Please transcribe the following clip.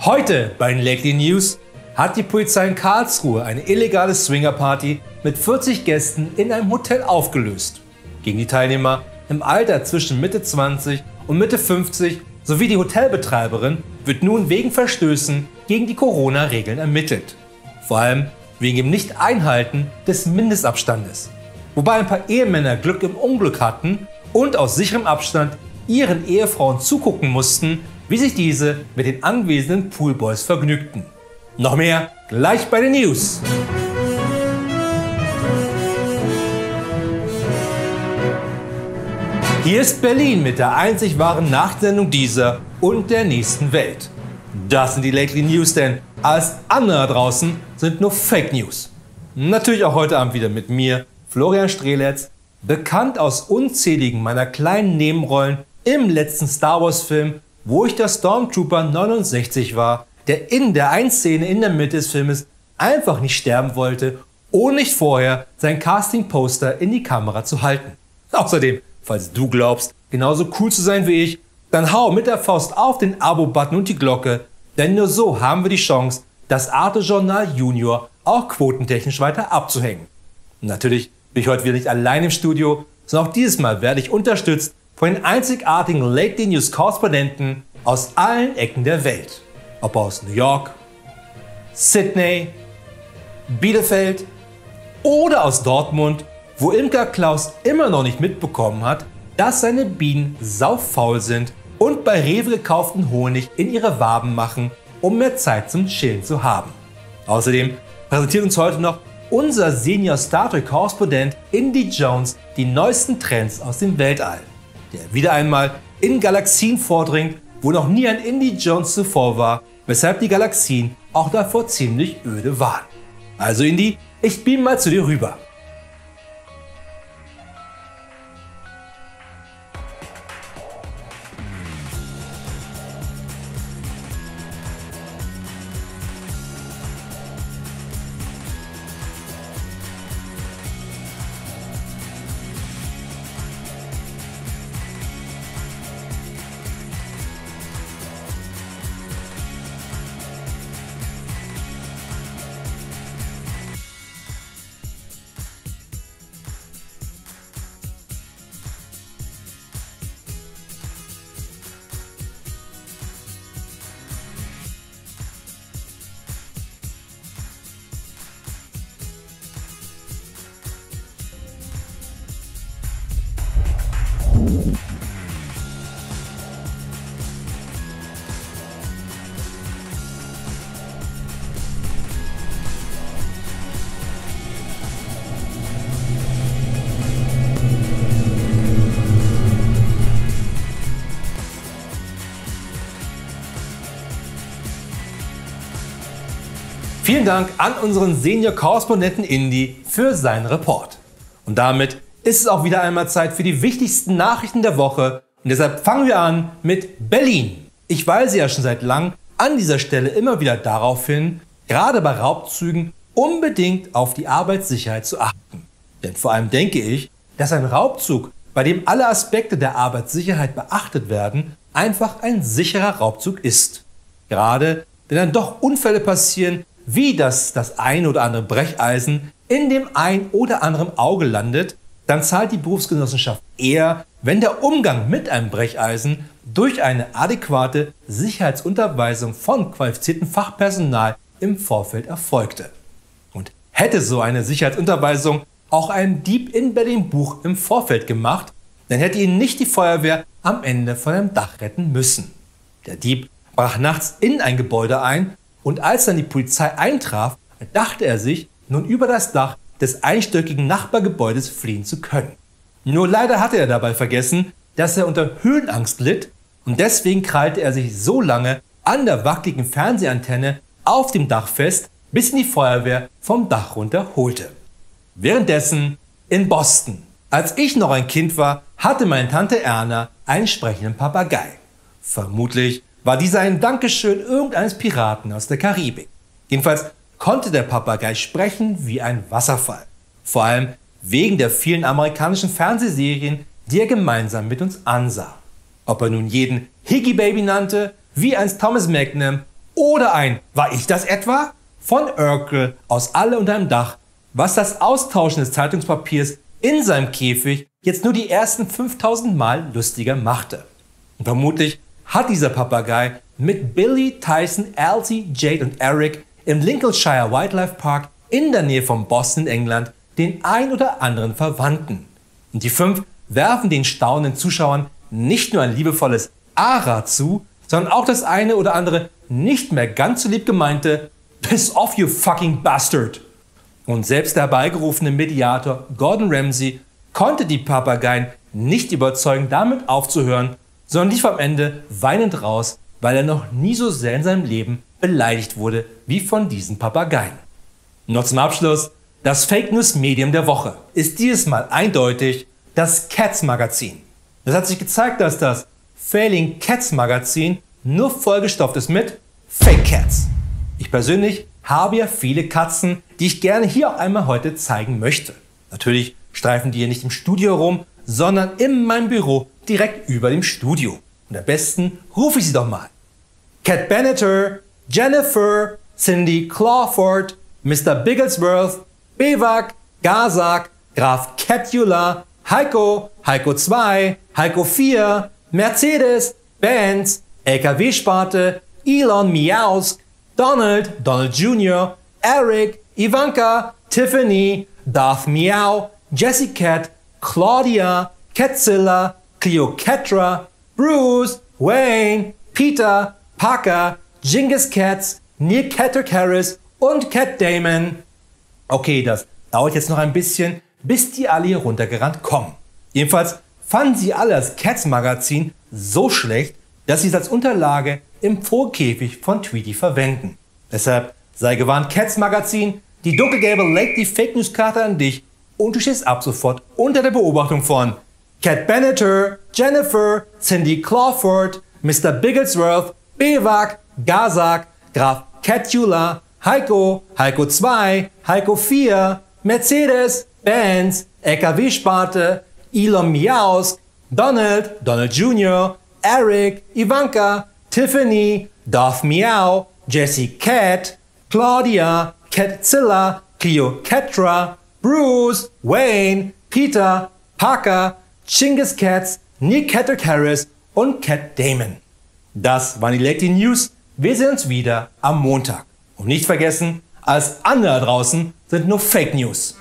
Heute bei den Lately News hat die Polizei in Karlsruhe eine illegale Swingerparty mit 40 Gästen in einem Hotel aufgelöst. Gegen die Teilnehmer im Alter zwischen Mitte 20 und Mitte 50 sowie die Hotelbetreiberin wird nun wegen Verstößen gegen die Corona-Regeln ermittelt. Vor allem wegen dem Nicht-Einhalten des Mindestabstandes. Wobei ein paar Ehemänner Glück im Unglück hatten und aus sicherem Abstand ihren Ehefrauen zugucken mussten, wie sich diese mit den anwesenden Poolboys vergnügten. Noch mehr gleich bei den News. Hier ist Berlin mit der einzig wahren Nachtsendung dieser und der nächsten Welt. Das sind die Lately News, denn alles andere da draußen sind nur Fake News. Natürlich auch heute Abend wieder mit mir, Florian Streletz, bekannt aus unzähligen meiner kleinen Nebenrollen im letzten Star Wars Film, wo ich der Stormtrooper 69 war, der in der einen Szene in der Mitte des Filmes einfach nicht sterben wollte, ohne nicht vorher sein Casting-Poster in die Kamera zu halten. Außerdem, falls du glaubst, genauso cool zu sein wie ich, dann hau mit der Faust auf den Abo-Button und die Glocke, denn nur so haben wir die Chance, das Arte Journal Junior auch quotentechnisch weiter abzuhängen. Und natürlich bin ich heute wieder nicht allein im Studio, sondern auch dieses Mal werde ich unterstützt von den einzigartigen Lately News Korrespondenten aus allen Ecken der Welt. Ob aus New York, Sydney, Bielefeld oder aus Dortmund, wo Imker Klaus immer noch nicht mitbekommen hat, dass seine Bienen saufaul sind und bei Rewe gekauften Honig in ihre Waben machen, um mehr Zeit zum Chillen zu haben. Außerdem präsentiert uns heute noch unser Senior Star Trek Korrespondent Indy Jones die neuesten Trends aus dem Weltall, der wieder einmal in Galaxien vordringt, wo noch nie ein Indy Jones zuvor war, weshalb die Galaxien auch davor ziemlich öde waren. Also Indy, ich beam mal zu dir rüber. Vielen Dank an unseren Senior-Korrespondenten Indy für seinen Report. Und damit ist es auch wieder einmal Zeit für die wichtigsten Nachrichten der Woche. Und deshalb fangen wir an mit Berlin. Ich weise ja schon seit langem an dieser Stelle immer wieder darauf hin, gerade bei Raubzügen unbedingt auf die Arbeitssicherheit zu achten. Denn vor allem denke ich, dass ein Raubzug, bei dem alle Aspekte der Arbeitssicherheit beachtet werden, einfach ein sicherer Raubzug ist. Gerade wenn dann doch Unfälle passieren, wie das eine oder andere Brecheisen in dem ein oder anderen Auge landet, dann zahlt die Berufsgenossenschaft eher, wenn der Umgang mit einem Brecheisen durch eine adäquate Sicherheitsunterweisung von qualifiziertem Fachpersonal im Vorfeld erfolgte. Und hätte so eine Sicherheitsunterweisung auch ein Dieb in Berlin-Buch im Vorfeld gemacht, dann hätte ihn nicht die Feuerwehr am Ende von einem Dach retten müssen. Der Dieb brach nachts in ein Gebäude ein, und als dann die Polizei eintraf, dachte er sich, nun über das Dach des einstöckigen Nachbargebäudes fliehen zu können. Nur leider hatte er dabei vergessen, dass er unter Höhenangst litt, und deswegen krallte er sich so lange an der wackeligen Fernsehantenne auf dem Dach fest, bis ihn die Feuerwehr vom Dach runter holte. Währenddessen in Boston. Als ich noch ein Kind war, hatte meine Tante Erna einen sprechenden Papagei. Vermutlich war dieser ein Dankeschön irgendeines Piraten aus der Karibik. Jedenfalls konnte der Papagei sprechen wie ein Wasserfall. Vor allem wegen der vielen amerikanischen Fernsehserien, die er gemeinsam mit uns ansah. Ob er nun jeden Higgy Baby nannte, wie einst Thomas Magnum, Oder ein "War ich das etwa?" von Urkel aus Alle unter einem Dach, was das Austauschen des Zeitungspapiers in seinem Käfig jetzt nur die ersten 5000 Mal lustiger machte. Und vermutlich hat dieser Papagei mit Billy, Tyson, Altie, Jade und Eric im Lincolnshire Wildlife Park in der Nähe von Boston, England, den ein oder anderen Verwandten. Und die 5 werfen den staunenden Zuschauern nicht nur ein liebevolles "Ara" zu, sondern auch das eine oder andere nicht mehr ganz so lieb gemeinte "Piss off, you fucking bastard." Und selbst der herbeigerufene Mediator Gordon Ramsay konnte die Papageien nicht überzeugen, damit aufzuhören, sondern lief am Ende weinend raus, weil er noch nie so sehr in seinem Leben beleidigt wurde wie von diesen Papageien. Noch zum Abschluss: Das Fake News Medium der Woche ist dieses Mal eindeutig das Cats Magazin. Es hat sich gezeigt, dass das Failing Cats Magazin nur vollgestopft ist mit Fake Cats. Ich persönlich habe ja viele Katzen, die ich gerne hier auch einmal heute zeigen möchte. Natürlich streifen die hier nicht im Studio rum, sondern in meinem Büro direkt über dem Studio. Und am besten rufe ich sie doch mal. Cat Beneter, Jennifer, Cindy Clawford, Mr. Bigglesworth, Bewak, Gazak, Graf Catula, Heiko, Heiko 2, Heiko 4, Mercedes, Benz, LKW-Sparte, Elon Miausk, Donald, Donald Jr., Eric, Ivanka, Tiffany, Darth Meow, Jessie Cat, Claudia, Catzilla, Cleocatra, Bruce, Wayne, Peter, Parker, Genghis Cats, Neil Patrick Harris und Cat Damon. Okay, das dauert jetzt noch ein bisschen, bis die alle hier runtergerannt kommen. Jedenfalls fanden sie alle das Cats Magazin so schlecht, dass sie es als Unterlage im Vogelkäfig von Tweety verwenden. Deshalb sei gewarnt, Cats Magazin, die dunkelgelbe legt die Fake News Karte an dich und du stehst ab sofort unter der Beobachtung von Cat Beneter, Jennifer, Cindy Clawford, Mr. Bigglesworth, Bewak, Gazak, Graf Catula, Heiko, Heiko 2, Heiko 4, Mercedes, Benz, LKW-Sparte, Elon Miausk, Donald, Donald Jr., Eric, Ivanka, Tiffany, Darth Meow, Jessie Cat, Claudia, Catzilla, Cleocatra, Bruce, Wayne, Peter, Parker, Genghis Cats, Neil Patrick Harris und Cat Damon. Das waren die Late News. Wir sehen uns wieder am Montag. Und nicht vergessen, alles andere da draußen sind nur Fake News.